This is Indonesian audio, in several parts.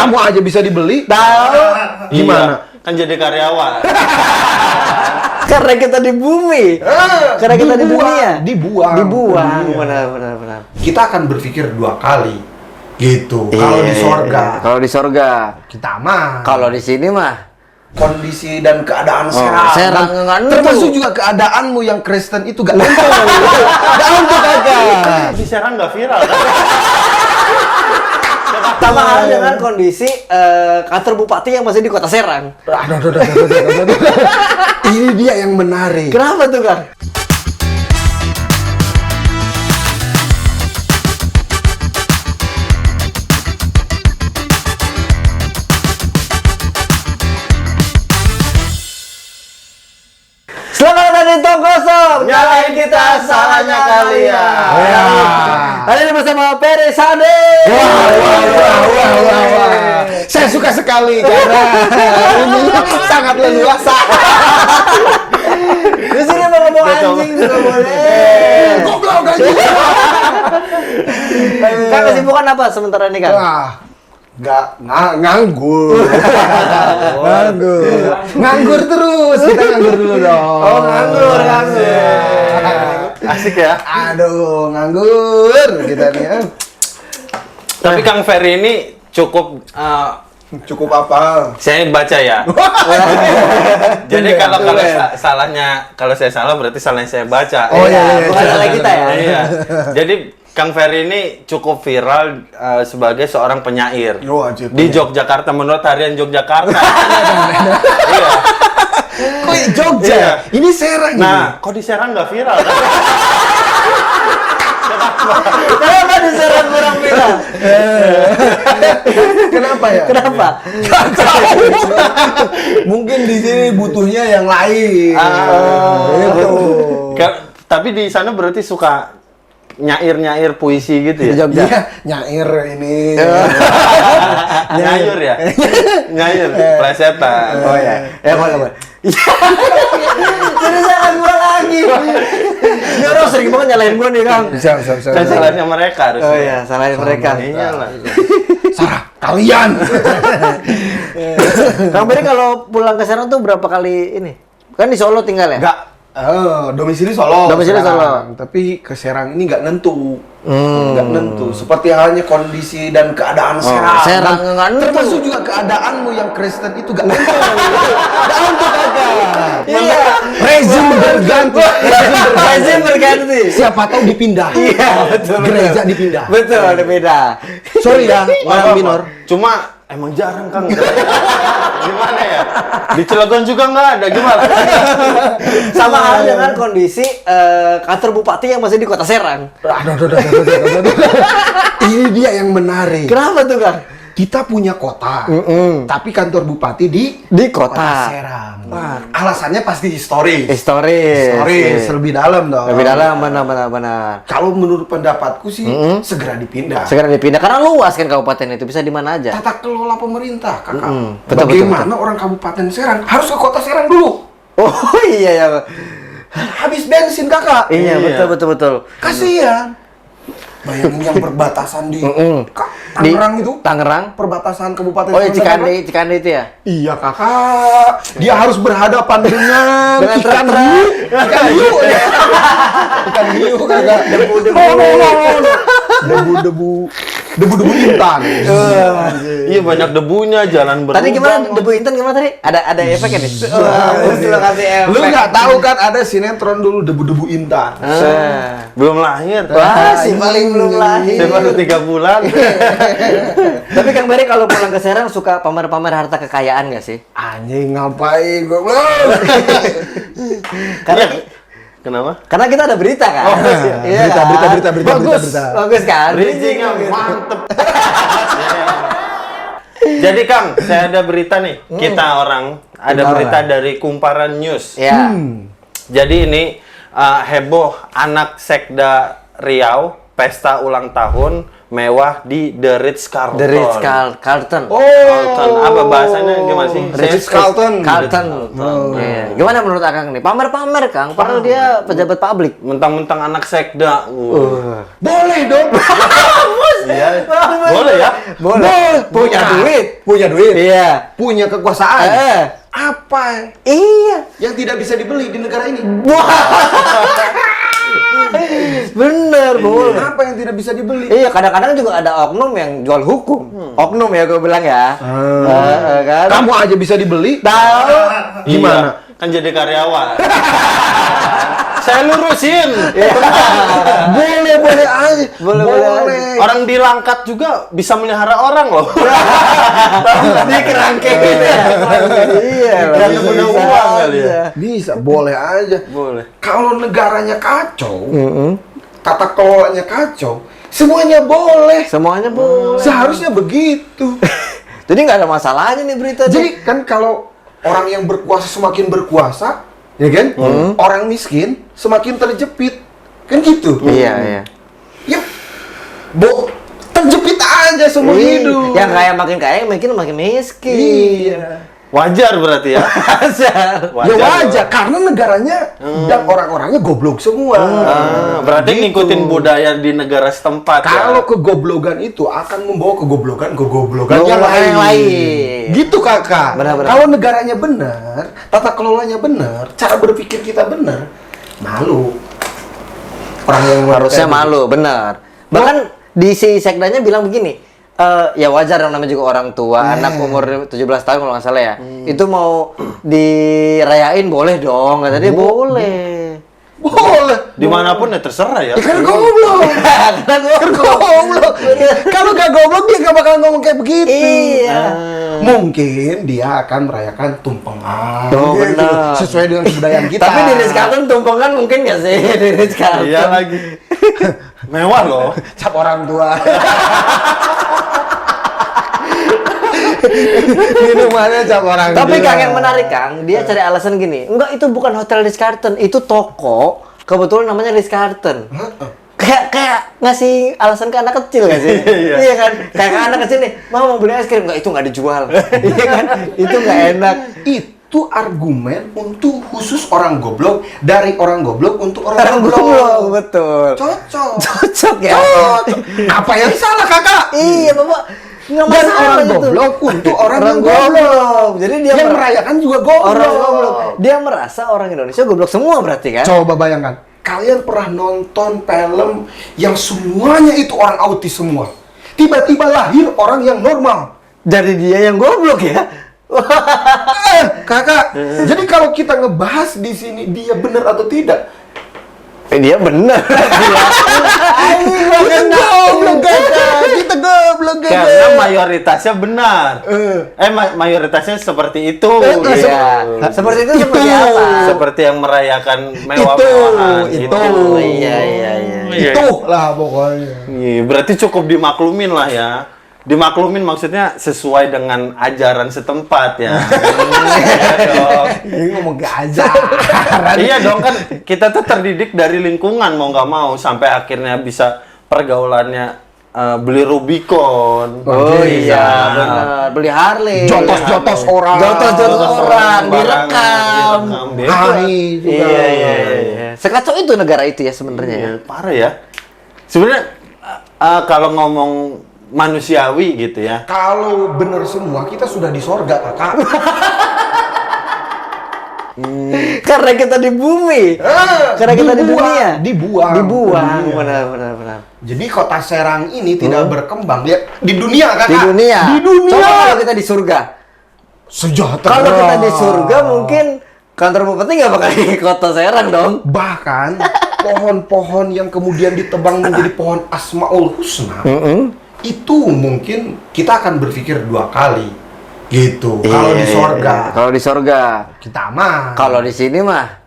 Kamu aja bisa dibeli. Tahu? Gimana? Iya, kan jadi karyawan. Karena kita di bumi. Karena kita di dunia. Dibuang. Benar. Kita akan berpikir 2 kali. Gitu. Kalau di sorga. Kalau di sorga. Kita aman. Kalau di sini mah Kondisi dan keadaan serang. serang, nggak nentu. Termasuk juga keadaanmu yang Kristen itu gak nentu. Gak nentu kagak. Di Serang nggak viral kan? sama halnya dengan kondisi kantor bupati yang masih di Kota Serang. Aduh. Ini dia yang menarik. Kenapa tuh, Kang? Selamat datang di Tong Kosong. Nyalain kita, salahnya kalian. Hari ini bersama Peri Sade. Wah. Saya suka sekali karena ini sangat leluasa. Di sini mau ngomong anjing juga boleh. Goblok anjing. Kang kesibukan apa sementara ini, Kang? Wah, nganggur. Nganggur terus. Kita nganggur dulu dong. Oh, nganggur. Asik ya. Aduh, nganggur kita nih ya. Tapi Kang Ferry ini cukup Cukup apa? saya baca ya. Jadi kalau kalau saya salah berarti salahnya saya baca. Oh, iya. Bukan salah kita ya. Iya. Jadi Kang Ferry ini cukup viral sebagai seorang penyair Oh, anjir. di Yogyakarta menurut harian Yogyakarta. Iya. Kok Jogja? Iya. Ini Serang Nah, kok di Serang nggak viral? Kenapa di Serang kurang viral? Kenapa ya? Kenapa? Mungkin di sini butuhnya yang lain. Gitu. Tapi di sana berarti suka nyair puisi gitu Di ya? Jogja. Iya, nyair ini. Nyayur ya? Nyayur, plesetan. Oh ya. Ya boleh. Jadi jangan gua lagi. Ini orang sering banget nyalain gua nih, Kang. Bisa. Dan salahnya mereka harusnya. Oh iya, salahin mereka. Iyalah. Salah kalian. Kang Beri kalau pulang ke Serang tuh berapa kali ini? Kan di Solo tinggal ya? Enggak. Domisili Solo. Domisili Serang. Tapi ke Serang ini nggak nentu. Nggak nentu. Seperti halnya kondisi dan keadaan Serang. Serang Dan nggak nentu. termasuk juga keadaanmu yang Kristen itu nggak nentu. Nggak nentu kagak. Iya. Rezim berganti. Rezim berganti. Siapa tahu dipindah. Iya, betul. Gereja dipindah. Betul, ada beda. Sorry ya, orang Apa-apa. minor. Cuma emang jarang Kang. Gimana ya? Di Cilegon juga nggak ada, gimana? Sama halnya dengan kondisi kantor bupati yang masih di Kota Serang. Aduh. Ini dia yang menarik. Kenapa tuh, Kang? Kita punya kota, tapi kantor bupati di Kota Serang. Alasannya pasti historis. Historis. Lebih dalam dong. Lebih dalam, benar. Kalau menurut pendapatku sih segera dipindah. Segera dipindah karena luas kan kabupaten itu, bisa di mana aja. Tata kelola pemerintah, kakak. Betul, Bagaimana orang kabupaten Serang harus ke kota Serang dulu? Oh iya ya. Habis bensin, kakak. Iya, Iya. betul. Kasihan. Bayangin yang berbatasan di Di Tangerang itu. Tangerang. Perbatasan kabupaten Oh ya, Serang. Cikande itu ya. Iya, kakak. Dia harus berhadapan dengan Dengan ikan truk-truk. hiu. Ikan hiu ya. Ikan hiu, kakak. Debu-debu intan. Iya banyak debunya, jalan berlubang. Tadi gimana debu intan gimana tadi? Ada efeknya nih. Mesti lo kasih efek. Lu nggak tahu kan ada sinetron dulu debu-debu intan. Belum lahir. Wah, si paling belum lahir. Saya baru 3 bulan. Tapi Kang Beri kalau pulang ke Serang suka pamer-pamer harta kekayaan nggak sih? Anjing ngapain goblok? Karena kita ada berita kan. Oh, iya. Berita. Bagus kan? Bridgingnya mantep. Jadi Kang, saya ada berita nih. Kita ada berita dari Kumparan News. Ya. Jadi ini heboh anak Sekda Riau pesta ulang tahun mewah di The Ritz-Carlton. The Ritz-Carlton. Carlton. Apa bahasanya gimana sih? Ritz-Carlton. Carlton. Iya. Gimana menurut Akang nih? Pamer-pamer Kang, padahal dia pejabat publik. Mentang-mentang anak Sekda. Boleh dong. Iya. Boleh ya? Boleh. Punya Nah, duit. Punya duit. Iya. Punya kekuasaan. Apa Iya. yang tidak bisa dibeli di negara ini? Bener, boleh. Apa yang tidak bisa dibeli? Iya, kadang-kadang juga ada oknum yang jual hukum. Oknum ya gue bilang ya. Kan? Kamu aja bisa dibeli? Tahu? Gimana? Iya, kan jadi karyawan. Saya lurusin. Boleh aja. Boleh. Orang di Langkat juga bisa melihara orang loh. Di kerangkeng gitu ya. Iya. Karena bisa punya uang kali ya. aja. Bisa, boleh aja. Boleh. Kalau negaranya kacau, tata kelolanya kacau, semuanya boleh. Semuanya boleh. Seharusnya begitu. Jadi nggak ada masalahnya nih berita. Jadi kan kalau orang yang berkuasa semakin berkuasa, ya kan? Orang miskin semakin terjepit. Kan gitu. Iya. Ya, terjepit aja semua hidup. Yang kaya makin miskin. Iya. Wajar berarti ya. Ya wajar, karena negaranya dan orang-orangnya goblok semua. Berarti ngikutin budaya di negara setempat ya. Kalau kegoblogan itu akan membawa kegoblogan Yang yang lain. lain. Gitu kakak. Benar-benar. Kalau negaranya benar, tata kelolanya benar, cara berpikir kita benar, malu. Orang yang Harusnya kayak malu, benar. Bahkan di si sekdanya bilang begini. Ya wajar yang namanya juga orang tua, anak umur 17 tahun kalau nggak salah ya. Itu mau dirayain boleh dong, kata dia boleh. boleh. Dimanapun ya terserah ya. Ya kan goblok. Karena Goblok. Kalau gak goblok dia gak bakal ngomong kayak begitu. Iya. Mungkin dia akan merayakan tumpengan. Oh, gitu. benar. Sesuai dengan kebudayaan kita. Tapi di Rizky tumpengan mungkin nggak sih di Rizky? Iya lagi. Mewah loh. cap orang tua. Minumannya cap orang Tapi tua. Kang yang menarik Kang, dia cari alasan gini. Enggak, itu bukan hotel Ritz Carlton, itu toko. Kebetulan namanya Ritz Carlton. Kayak ngasih alasan ke anak kecil gak sih? Iya kan? Kayak anak kecil nih, mau beli es krim, enggak itu nggak dijual. Iya kan? Itu nggak enak. Itu argumen untuk khusus orang goblok, dari orang goblok untuk orang Orang goblok. goblok, betul. Cocok. Cocok ya. Cocok. Apa yang salah kakak? Iya, Bapak. Nggak Dan masalah orang gitu. goblok untuk orang yang goblok. goblok. Jadi dia yang merayakan juga goblok. Orang goblok. Dia merasa orang Indonesia goblok semua berarti kan? Coba bayangkan, kalian pernah nonton film yang semuanya itu orang autis semua. Tiba-tiba lahir orang yang normal. Jadi dia yang goblok ya? Kakak, jadi kalau kita ngebahas di sini dia benar atau tidak? Dia bener. Kita goblok kakak, kita goblok kakak. Karena mayoritasnya benar. Mayoritasnya seperti itu. Iya. Seperti itu seperti apa? Seperti yang merayakan mewah-mewahan. Itu. Iya. Itulah pokoknya. Iya, berarti cukup dimaklumin lah ya. Dimaklumin maksudnya sesuai dengan ajaran setempat ya. Iya dong. Ini ngomong gak aja. Iya dong, kan kita tuh terdidik dari lingkungan mau nggak mau sampai akhirnya bisa pergaulannya beli Rubicon. Oh Bisa. iya, benar. Beli Harley. Jotos-jotos orang. Jotos-jotos orang, direkam. Direkam, bebas. Hai juga. Iya. Sekacau itu negara itu ya sebenarnya ya. Iya, parah ya. Sebenarnya kalau ngomong manusiawi gitu ya. Kalau bener semua kita sudah di sorga kakak. Karena kita di bumi. Karena kita di dunia. Dibuang. Benar. Jadi kota Serang ini tidak berkembang. Lihat di dunia kakak. Di dunia. Di dunia. Coba kalau kita di surga. Sejahtera. Kalau kita di surga mungkin kantor bupati nggak bakal di kota Serang dong. Bahkan pohon-pohon yang kemudian ditebang menjadi pohon Asmaul Husna. Itu mungkin kita akan berpikir dua kali gitu. Kalau di sorga Kalau di sorga. kita aman. Kalau di sini mah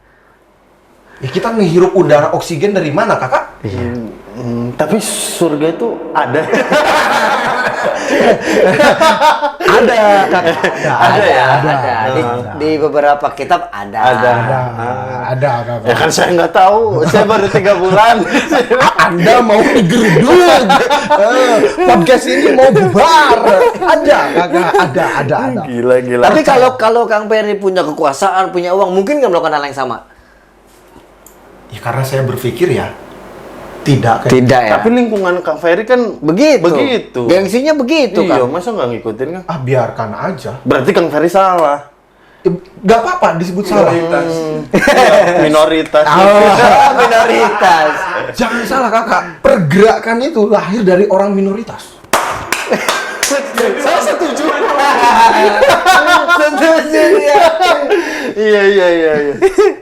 Ya, kita menghirup udara oksigen dari mana kakak? Tapi surga itu ada. Ada kakak. Ada ya? Ada. Di beberapa kitab ada. Ada kakak. Ya kan saya nggak tahu. Saya baru 3 bulan. Anda mau digeruduk. Podcast ini mau bubar. Ada kakak. Ada. Gila. Tapi kalau Kang Peri punya kekuasaan, punya uang, mungkin nggak melakukan hal yang sama? Ya karena saya berpikir ya, Tidak kayak Tidak ya. Tapi lingkungan Kang Ferry kan begitu. Gengsinya begitu iya, kan. masa nggak ngikutin kan? biarkan aja. Berarti Kang Ferry salah. Gak apa-apa disebut salah. Minoritas. Minoritas. Jangan salah kakak, pergerakan itu lahir dari orang minoritas. Saya setuju. Setuju ya. Iya.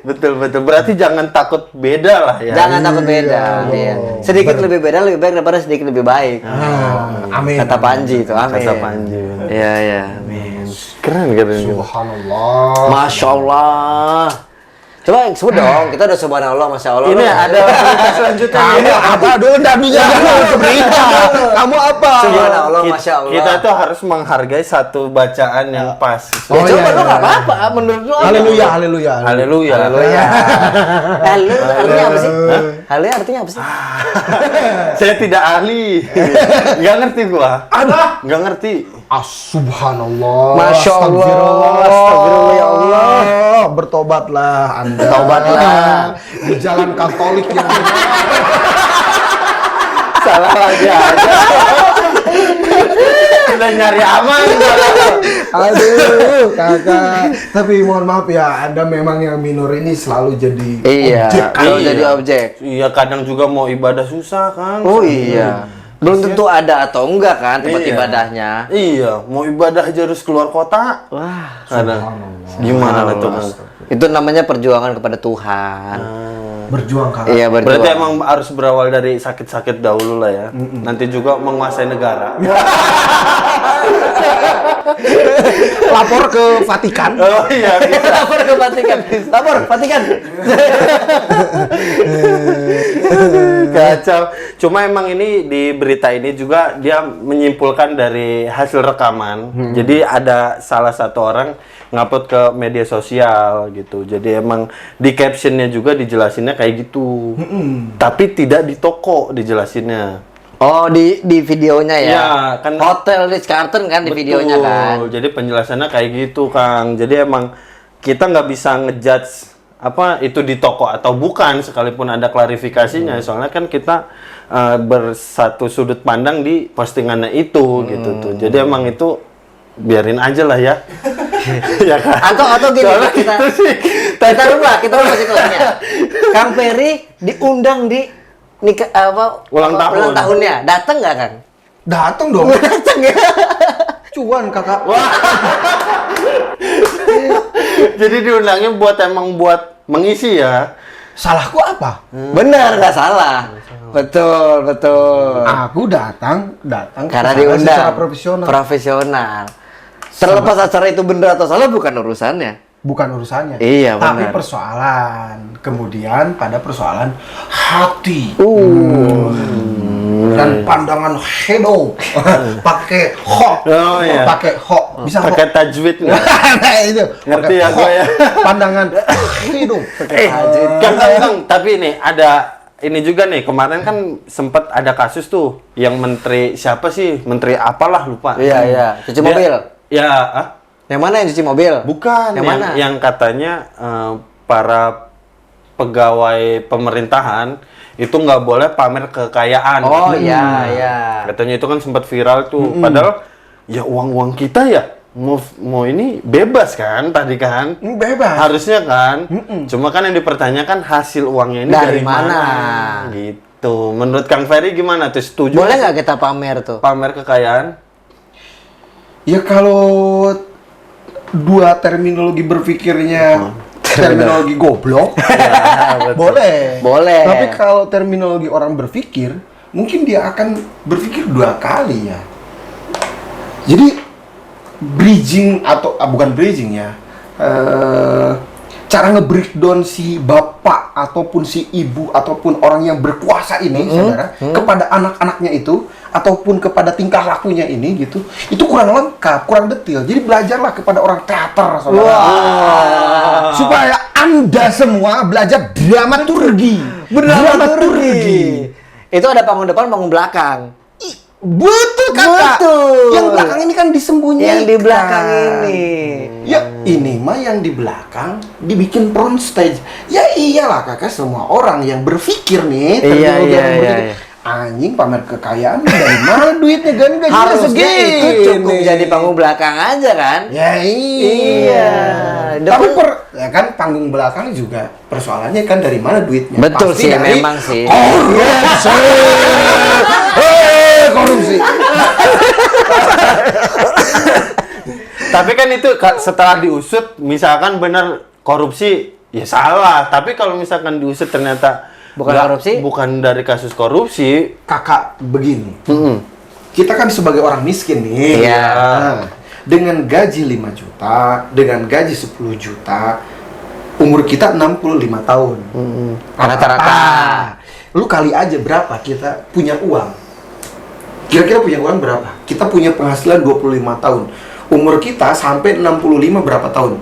Betul. Berarti jangan takut beda lah ya. Jangan takut beda. Iya. Sedikit lebih beda lebih baik daripada sedikit lebih baik. Amin. Kata Panji itu, amin. Kata Panji. Iya, amin. Keren. Subhanallah. Masya Allah. Coba sebut dong, kita udah subhanallah, masya Allah. Ini ada berita selanjutnya. Kamu apa dulu dadunya berita? Kamu apa? Subhanallah, masya Allah. Kita tuh harus menghargai satu bacaan yang pas. Ya, Oh, coba iya, lu iya. nggak apa-apa, menurut lu apa? Haleluya. Haleluya. Haleluya. Haleluya artinya apa sih? Haleluya artinya apa sih? Saya tidak ahli. Nggak ngerti gua. Nggak ngerti. Subhanallah. Masya Allah. Astagfirullah ya Allah. Bertobatlah Anda. Bertobatlah. Di jalan Katolik yang benar. Salah lagi aja. Kita nyari aman. Aduh, kakak. Tapi mohon maaf ya, Anda memang yang minor ini selalu jadi objek. Kalau Iya. jadi objek. Iya, kadang juga mau ibadah susah kan. Oh iya. Belum tentu ada atau enggak kan tempat Iya. ibadahnya. Iya, mau ibadah aja harus keluar kota. Wah, Kadang. Gimana tuh? itu namanya perjuangan kepada Tuhan. Berjuang kakak. Iya, berjuang. Berarti emang harus berawal dari sakit-sakit dahulu lah ya. Nanti juga menguasai negara. Lapor ke Vatikan. Oh iya. Lapor ke Vatikan. Lapor Vatikan. Kacau. Cuma emang ini di berita ini juga dia menyimpulkan dari hasil rekaman. Jadi ada salah satu orang ngupload ke media sosial gitu. Jadi emang di captionnya juga dijelasinnya kayak gitu. Tapi tidak di toko dijelasinnya. Oh, di videonya ya. Iya, kan- Hotel Ritz-Carlton kan di videonya kan. Jadi penjelasannya kayak gitu, Kang. Jadi emang kita nggak bisa ngejudge apa itu di toko atau bukan sekalipun ada klarifikasinya. Soalnya kan kita bersatu sudut pandang di postingannya itu gitu tuh. Jadi emang itu biarin aja lah ya. Ya kan? Atau gini, Soalnya kita gitu sih. kita kasih kelasnya. Kang Ferry diundang di nikah Ulang tahun. tahunnya. Datang nggak, Kang? Datang dong. Datang ya. Cuan kakak. Jadi diundangnya buat mengisi ya. Salahku apa? Benar, nggak salah. Betul. Aku datang Karena ke sana diundang. secara profesional. Profesional. Terlepas acara itu benar atau salah bukan urusannya. Bukan urusannya. Iya, Tapi benar. persoalan. Kemudian pada persoalan hati. Dan pandangan hedo. Pakai ho. Oh, iya. Pakai ho. Bisa ho. Pakai tajwid nggak? Nah, itu. Ngerti Pakai ya ho. gue ya. Pandangan hedo. Kang, tapi ini ada ini juga nih, kemarin kan sempat ada kasus tuh yang menteri siapa sih? Menteri apalah lupa. Iya. Cuci mobil. Ya, Yang mana yang cuci mobil? bukan Yang mana? yang katanya para pegawai pemerintahan itu nggak boleh pamer kekayaan. Oh iya. Katanya itu kan sempat viral tuh. Padahal ya uang kita ya mau ini bebas kan tadi kan? Bebas. Harusnya kan. Cuma kan yang dipertanyakan hasil uangnya ini Dari dari mana? Gitu. Menurut Kang Ferry gimana tuh? Setuju? Boleh nggak kita pamer tuh? pamer kekayaan? Ya kalau dua terminologi berpikirnya terminologi goblok, boleh. Boleh. Tapi kalau terminologi orang berpikir, mungkin dia akan berpikir dua kali ya. Jadi bridging atau bukan bridging ya, cara nge-breakdown si bapak ataupun si ibu ataupun orang yang berkuasa ini, saudara, kepada anak-anaknya itu ataupun kepada tingkah lakunya ini gitu, itu kurang lengkap, kurang detail. Jadi belajarlah kepada orang teater, saudara. Supaya Anda semua belajar dramaturgi. Dramaturgi. Itu ada panggung depan, panggung belakang. Betul kakak. Betul. Yang belakang ini kan disembunyikan. Yang di belakang ini. Ya ini mah yang di belakang dibikin front stage. Ya iyalah kakak, semua orang yang berpikir nih. Iya, terminologi iya, yang berpikir, iya. anjing pamer kekayaan dari mana duitnya kan gajinya Harusnya segini. itu cukup jadi panggung belakang aja kan? Ya Iya. Tapi ya kan panggung belakang juga persoalannya kan dari mana duitnya. Betul Pasti sih, dari memang sih. korupsi. Korupsi. Tapi kan itu setelah diusut, misalkan benar korupsi, ya salah. Tapi kalau misalkan diusut ternyata Bukan nggak- korupsi? bukan dari kasus korupsi. Kakak begini. Kita kan sebagai orang miskin nih. Iya. Nah, dengan gaji 5 juta, dengan gaji 10 juta, umur kita 65 tahun. Rata-rata. Lu kali aja berapa kita punya uang? Kira-kira punya uang berapa? Kita punya penghasilan 25 tahun. Umur kita sampai 65 berapa tahun?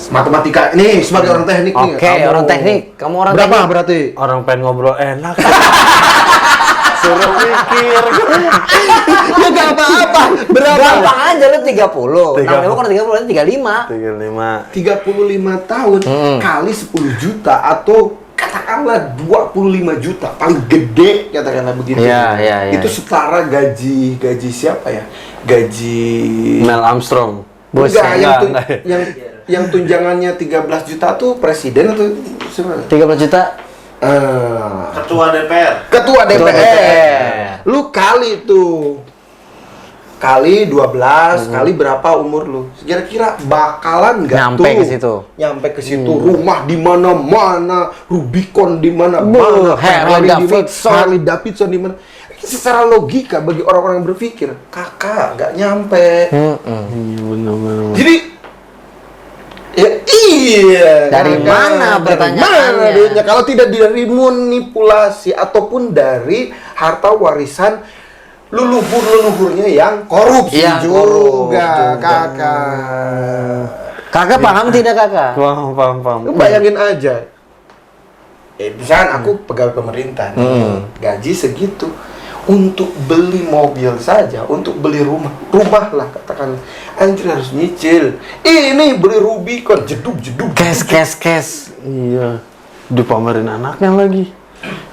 Matematika ini sebagai orang teknik nih. Oke, kamu- orang teknik. Kamu orang berapa teknik. berarti? Orang pengen ngobrol enak. Suruh mikir. Ya gak apa-apa. Berapa? Gampang aja lu 30. 30. 65 kurang 30 berarti 35. 35. 35 tahun kali 10 juta atau katakanlah 25 juta paling gede, katakanlah begitu. Iya, iya, iya. Itu setara gaji siapa ya? Gaji Mel Armstrong. Bos, enggak, enggak. yang tunjangannya 13 juta tuh presiden atau siapa? 30 juta. Ketua DPR. Ketua DPR. DPR. Lu kali tuh. Kali 12, kali berapa umur lu? Kira-kira bakalan nggak Nyampe tuh? ke situ. Nyampe ke situ. Rumah di mana-mana, Rubicon di mana-mana, Harley Ferrari di mana- Davidson. Harley Davidson di mana. Secara logika bagi orang-orang yang berpikir, kakak nggak nyampe. Iya benar-benar. Jadi ya iya. Dari kakak. mana Dari pertanyaannya? mana duitnya? Kalau tidak dari manipulasi ataupun dari harta warisan leluhur-leluhurnya yang korupsi Yang juga, korup juga. kakak. Kakak paham tidak kakak? Paham. Lu bayangin aja. Misalkan aku pegawai pemerintah, nih, gaji segitu. Untuk beli mobil saja, untuk beli rumah lah katakan, anjir harus nyicil. Ini beli Rubicon, jeduk. Cash. Iya. Dipamerin anaknya lagi.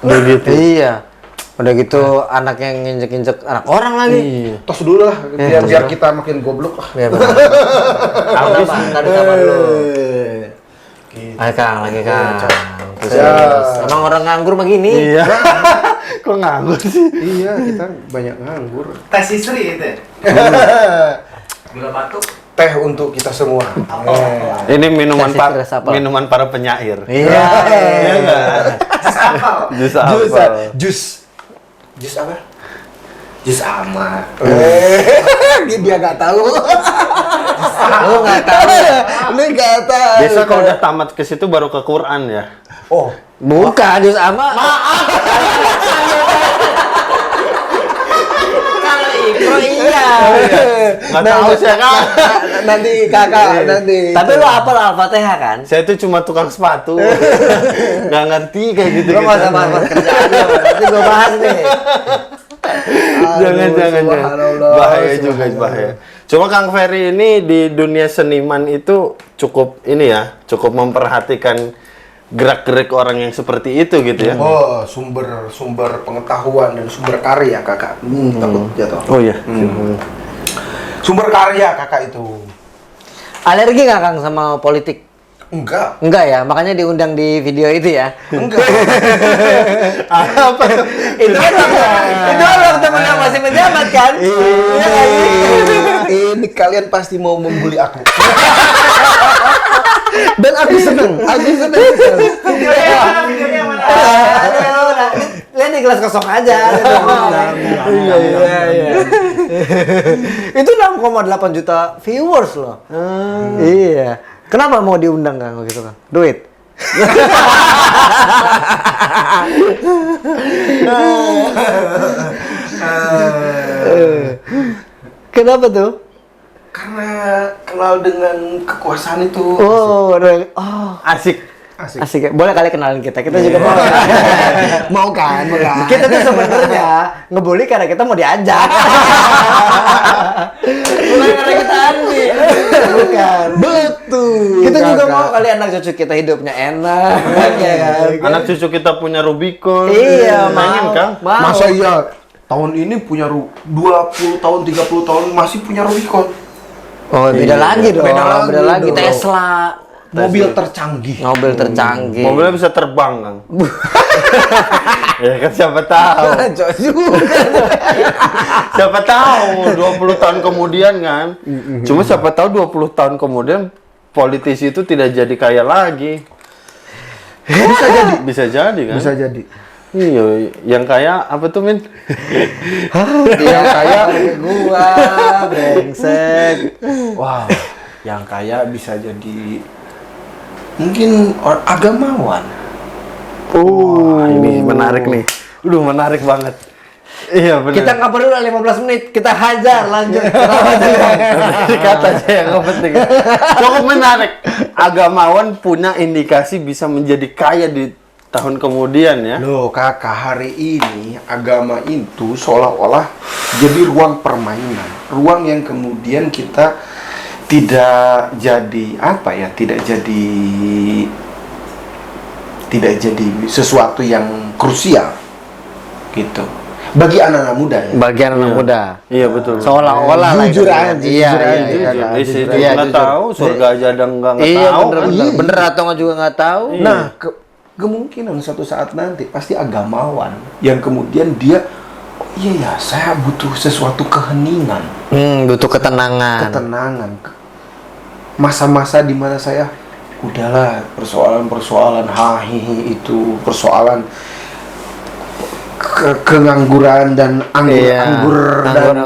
Udah gitu. Iya. Udah gitu anak yang nginjek-injek anak orang lagi. Iya. Tos dulu lah, biar kita makin goblok. Biar habis tadi kapan lu? Ayo Kang, lagi Kang. Terus, Ya. emang orang nganggur begini? Iya. Kok nganggur sih? Iya, kita banyak nganggur. Tes istri itu. Gula batu. Teh untuk kita semua. Ini minuman Kasih keras apa? minuman para penyair. Iya. Jus Jus apa? Jus ama. Dia nggak tahu. Lu nggak tahu? Lu nggak tahu. Biasa kalau udah tamat ke situ baru ke Quran ya. Oh, Bukan, jus ama. Kalau Ikro iya. Nggak tahu sih kan. nanti kakak, nanti. Tapi lu hafal Al-Fatihah kan? Saya tuh cuma tukang sepatu. Nggak ngerti kayak gitu. Lu nggak usah bahas kerjaan lu, nanti gua bahas nih. Jangan. subhanallah, Bahaya juga, subhanallah. bahaya. Cuma Kang Ferry ini di dunia seniman itu cukup ini ya, cukup memperhatikan gerak-gerik orang yang seperti itu gitu ya. Oh, sumber pengetahuan dan sumber karya kakak. Takut jatuh. Oh iya. Sumber karya kakak itu. Alergi nggak Kang sama politik? Enggak. Enggak ya, makanya diundang di video itu ya. Enggak. Apa tuh? Itu kan waktu menang masih menjabat kan? Iya kan? Ini kalian pasti mau membuli aku. Dan aku seneng. Videonya mana? Lihat di kelas kosong aja. Iya. Itu 6,8 juta viewers loh. Iya. Kenapa mau diundang Kang gitu Kang? Duit. Kenapa tuh? Karena kenal dengan kekuasaan itu. Oh. Asik. Asik. Boleh kali kenalin kita juga mau. Mau kan? Kita tuh sebenarnya ngebully karena kita mau diajak. Bukan karena kita anti. Bukan. Betul. Kita juga mau kali anak cucu kita hidupnya enak. Ya kan? Anak cucu kita punya Rubicon. Iya, Pengen, Kang? mau. Masa iya tahun ini punya 20 tahun, 30 tahun masih punya Rubicon. Oh, beda lagi dong. Beda lagi dong. Tesla. Mobil tercanggih. Mobil tercanggih. Mobilnya bisa terbang, Kang. Ya kan siapa tahu. Siapa tahu 20 tahun kemudian kan. Cuma siapa tahu 20 tahun kemudian politisi itu tidak jadi kaya lagi. Bisa jadi. Bisa jadi kan? Bisa jadi. Iya, yang kaya apa tuh, Min? Yang kaya gua, brengsek. Wow, yang kaya bisa jadi mungkin agamawan. Ini menarik nih. Menarik banget. Iya benar. Kita nggak perlu 15 menit, kita hajar lanjut. Kata aja yang penting. Cukup menarik. Agamawan punya indikasi bisa menjadi kaya di tahun kemudian ya. Loh kakak, hari ini agama itu seolah-olah jadi ruang permainan. Ruang yang kemudian kita tidak jadi apa ya, tidak jadi sesuatu yang krusial gitu bagi anak-anak muda ya. Bagi anak muda. Iya betul. Seolah-olah lah Jujur itu. aja, Iya, jujur iya, aja. iya. Jujur. Iya, Nggak jujur. tahu, surga aja ada nggak Iya, tahu. bener, kan? bener. Bener atau nggak juga nggak tahu. Nah, kemungkinan suatu saat nanti pasti agamawan yang kemudian dia, oh iya ya, saya butuh sesuatu keheningan, Butuh ketenangan. masa-masa di mana saya udahlah persoalan-persoalan hahihi itu persoalan kengangguran dan anggur dan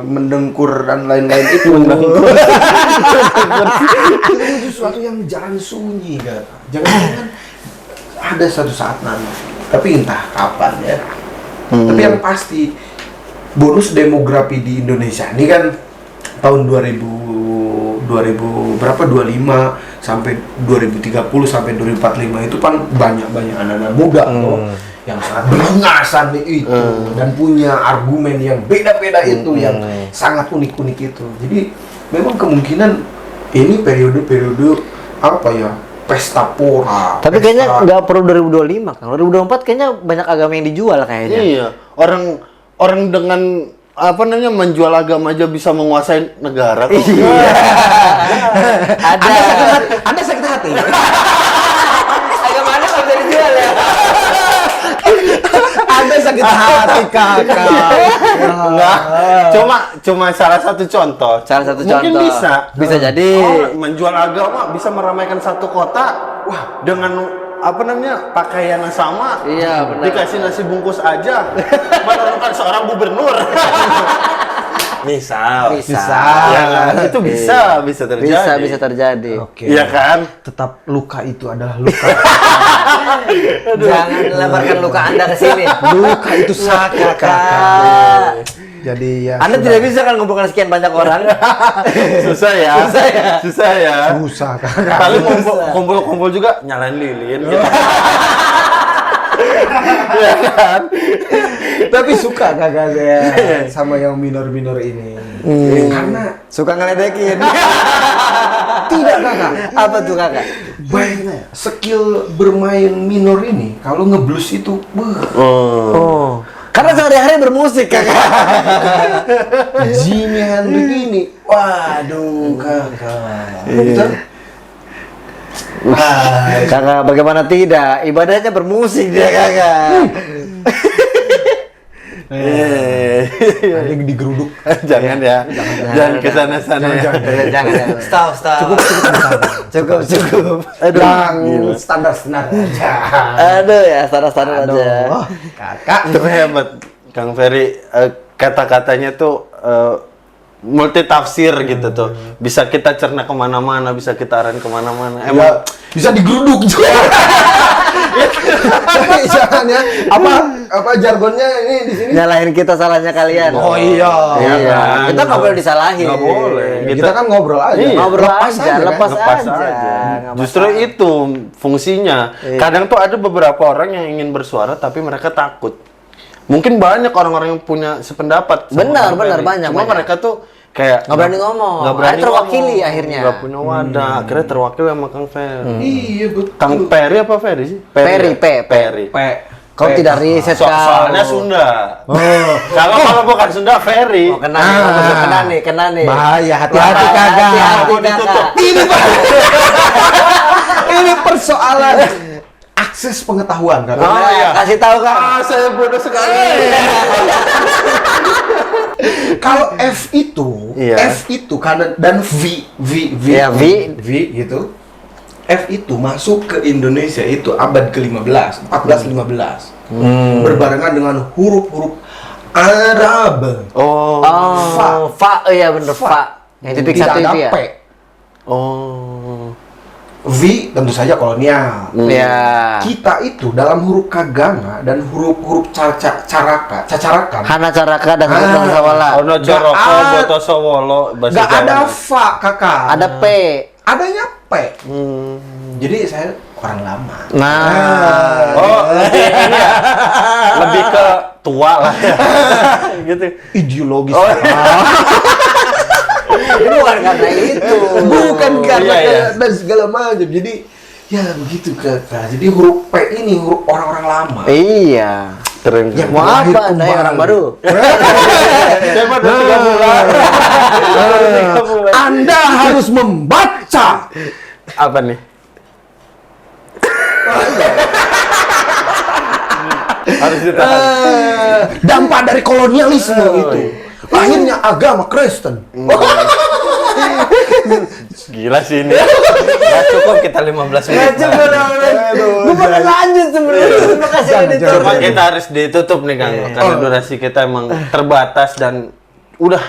mendengkur dan lain-lain itu itu sesuatu yang jangan sunyi kan, jangan ada satu saat nanti, tapi entah kapan ya. Tapi yang pasti bonus demografi di Indonesia ini kan tahun 2000 berapa 25 sampai 2030 sampai 2045 itu kan banyak anak-anak muda tuh yang sangat beringasan itu dan punya argumen yang beda-beda itu yang sangat unik-unik itu. Jadi memang kemungkinan ini periode-periode apa ya, pesta pora. Tapi kayaknya nggak perlu 2025 kan. 2024 kayaknya banyak agama yang dijual kayaknya. Iya, orang dengan apa namanya menjual agama aja bisa menguasai negara kok. Iya. Ada. Anda sakit hati. Agama Anda nggak bisa dijual ya. Anda sakit hati kakak. Enggak. Cuma salah satu contoh. Mungkin bisa. Bisa jadi. Menjual agama bisa meramaikan satu kota. Wah, dengan apa namanya pakaian yang sama. Iya, benar. Dikasih nasi bungkus aja. Menurunkan seorang gubernur. Misal. Ya kan? Itu bisa terjadi. Bisa terjadi. Oke. Iya kan? Tetap luka itu adalah luka. Jangan lemparkan luka Anda ke sini. Luka itu sakit Kakak. Jadi ya. Anda tidak bisa kan ngumpulkan sekian banyak orang. Susah ya. Susah kakak. Kali kumpul juga nyalain lilin gitu. Iya kan? Tapi suka kakak saya sama yang minor-minor ini. Karena Suka ngeledekin. tidak kakak. Apa tuh kakak? Banyak skill bermain minor ini kalau ngeblues itu Oh. Karena sehari-hari bermusik kakak. Jimi Hendrix ini, waduh kakak. Betul? Kakak bagaimana tidak? Ibadahnya bermusik dia kakak. Ada yang digeruduk. Jangan ya. Jangan ke sana-sana. Jangan. Stop. Cukup. Yang standar-standar aja. Aduh ya, standar-standar aja. Kakak. Itu hebat, Kang Ferry. Kata-katanya tuh multi tafsir gitu tuh. Bisa kita cerna kemana-mana, bisa kita arahin kemana-mana. Emang Bisa digeruduk juga. Jangan ya. Apa jargonnya ini di sini? Nyalahin kita, salahnya kalian. Oh iya. Iya. kan? Kita nggak boleh disalahin. Nggak boleh. Kita kan ngobrol aja. Iya. Ngobrol Lepas aja, kan? lepas Lepas aja. aja. Nggak Justru masalah. itu fungsinya. Iya. Kadang tuh ada beberapa orang yang ingin bersuara tapi mereka takut. Mungkin banyak orang-orang yang punya sependapat. sama Benar, Bang benar, Ferry. banyak, Cuma banyak. mereka tuh kayak Nggak berani ngomong. Nggak berani Akhirnya terwakili ngomong. akhirnya. Nggak punya wadah. Akhirnya terwakili sama Kang Ferry. Iya betul. Kang Ferry apa Ferry sih? Ferry, ya? P. Ferry. Kau tidak riset kau. Soalnya Sunda. Kalau bukan Sunda, Ferry. Oh, kena nih, kena nih. Bahaya, hati-hati kagak. Hati-hati Mau ditutup. kakak. Ini Pak. Ini persoalan akses pengetahuan kan. Oh iya, kasih tahu kan. Ah, saya bodoh sekali. Kalau F itu, Iya. F itu karena dan V Iya, V. gitu. F itu masuk ke Indonesia itu abad ke-15, 14-15. Berbarengan dengan huruf-huruf Arab. Oh. Oh, fa, iya bener fa. Yang titik Tidak satu ada itu ya. P. Oh. V tentu saja kolonial. Iya. Kita itu dalam huruf kagana dan huruf-huruf cacarakan. Hana Caraka dan Hana Sawala. Ono Coroko, Nggak ada. Boto Sowolo, bahasa Nggak ada Jawa. fa kakak. Ada P. Adanya P. Jadi saya orang lama. Nah. Oh, lebih ini ya. Lebih ke tua lah ya. Gitu. Ideologis. Oh, Ini bukan karena itu. Bukan karena Iya, iya. dan segala macam. Jadi ya begitu kakak. Jadi huruf P ini huruf orang-orang lama. Iya. Keren. Yang Mau lahir apa Anda yang orang baru? Saya mah udah 3 bulan. Baru 3 bulan. Anda harus membaca. Apa nih? Harus ditahan. Dampak dari kolonialisme itu. Lahirnya agama Kristen. Gila sih ini. Nggak cukup kita 15 menit. Gue pengen lanjut sebenarnya. Terima kasih Jangan, editor. jangan. Cuma kita harus ditutup nih Kang. Karena durasi kita emang terbatas dan udah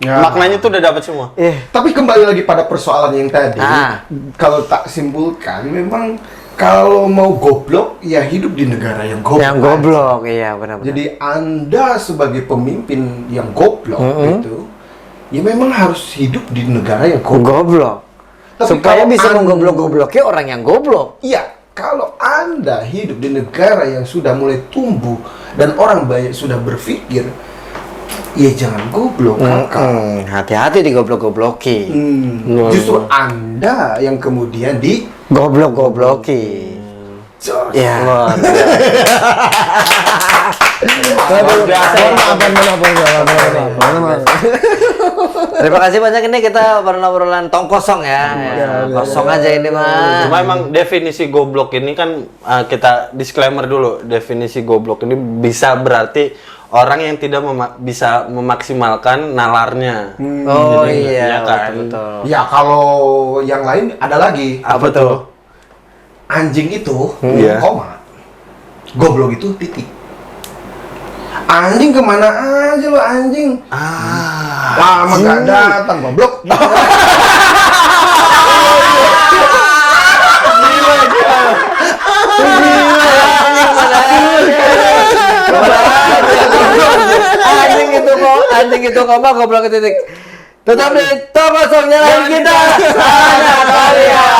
Ya. maknanya tuh udah dapat semua. Tapi kembali lagi pada persoalan yang tadi. Ah. Kalau tak simpulkan, memang kalau mau goblok, ya hidup di negara yang goblok. Yang goblok, iya benar-benar. Jadi Anda sebagai pemimpin yang goblok gitu, ya memang harus hidup di negara yang goblok. goblok. Tapi Supaya kalau bisa Anda- menggoblok-gobloki orang yang goblok. Iya, kalau Anda hidup di negara yang sudah mulai tumbuh dan orang banyak sudah berpikir, ya jangan goblok, kakak. Hati-hati digoblok-gobloki. Justru Anda yang kemudian di Goblok-gobloki. Jos. Ya. Luar biasa. Terima kasih banyak, ini kita obrolan tong kosong ya. Kosong aja ini mah. Cuma emang definisi goblok ini kan kita disclaimer dulu. Definisi goblok ini bisa berarti orang yang tidak bisa memaksimalkan nalarnya. Oh Jadi, iya, ya kan? betul. Ya kalau yang lain ada lagi. Apa tuh? Anjing itu Iya. koma, goblok itu titik. Anjing kemana aja lo anjing? Lama gak datang goblok. Anjing itu koma, goblok itu titik. Tetap di tong kosongnya lain kita. Ada kalian.